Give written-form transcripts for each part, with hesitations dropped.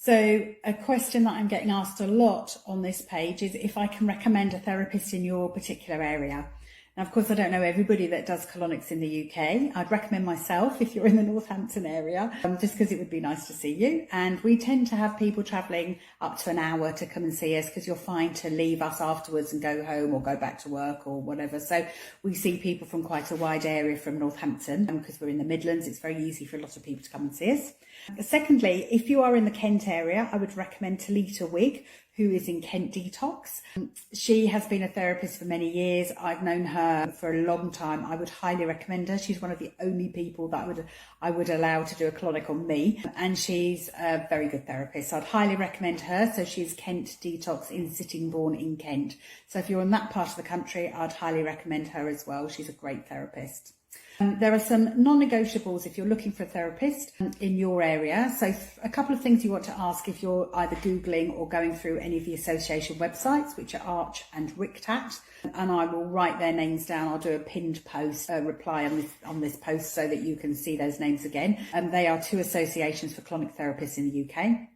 So a question that I'm getting asked a lot on this page is if I can recommend a therapist in your particular area. Now, of course, I don't know everybody that does colonics in the UK. I'd recommend myself if you're in the Northampton area, just because it would be nice to see you. And we tend to have people travelling up to an hour to come and see us, because you're fine to leave us afterwards and go home or go back to work or whatever. So we see people from quite a wide area from Northampton, because we're in the Midlands. It's very easy for a lot of people to come and see us. Secondly, if you are in the Kent area, I would recommend Talita Wigg, who is in Kent Detox. She has been a therapist for many years. I've known her for a long time. I would highly recommend her. She's one of the only people that I would allow to do a colonic on me, and she's a very good therapist. So I'd highly recommend her. So she's Kent Detox in Sittingbourne in Kent. So if you're in that part of the country, I'd highly recommend her as well. She's a great therapist. There are some non-negotiables if you're looking for a therapist in your area. So a couple of things you want to ask if you're either Googling or going through any of the association websites, which are Arch and RICTAT, and I will write their names down. I'll do a pinned post, reply on this post so that you can see those names again. They are two associations for colonic therapists in the UK.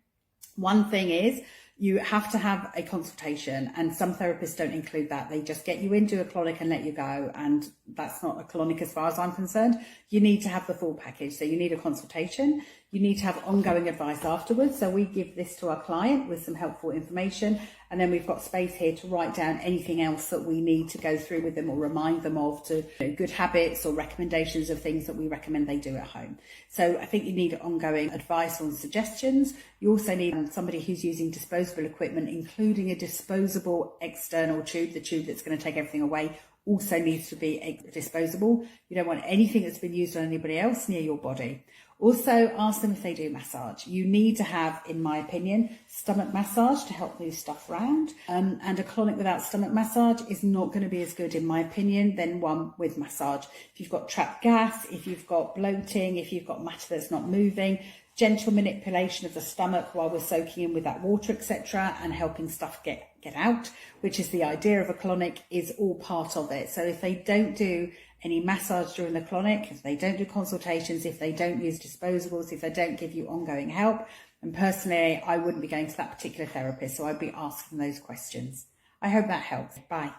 One thing is, you have to have a consultation, and some therapists don't include that. They just get you in, do a colonic and let you go, and that's not a colonic as far as I'm concerned. You need to have the full package. So you need a consultation, you need to have ongoing advice afterwards. So we give this to our client with some helpful information, and then we've got space here to write down anything else that we need to go through with them or remind them of, to good habits or recommendations of things that we recommend they do at home. So I think you need ongoing advice on suggestions. You also need somebody who's using disposable equipment, including a disposable external tube. The tube that's going to take everything away also needs to be disposable. You don't want anything that's been used on anybody else near your body. Also, ask them if they do massage. You need to have, in my opinion, stomach massage to help move stuff around. And a colonic without stomach massage is not going to be as good, in my opinion, than one with massage. If you've got trapped gas, if you've got bloating, if you've got matter that's not moving, gentle manipulation of the stomach while we're soaking in with that water, etc., and helping stuff get out, which is the idea of a colonic, is all part of it. So if they don't do any massage during the colonic, if they don't do consultations, if they don't use disposables, if they don't give you ongoing help, and personally, I wouldn't be going to that particular therapist, so I'd be asking those questions. I hope that helps. Bye.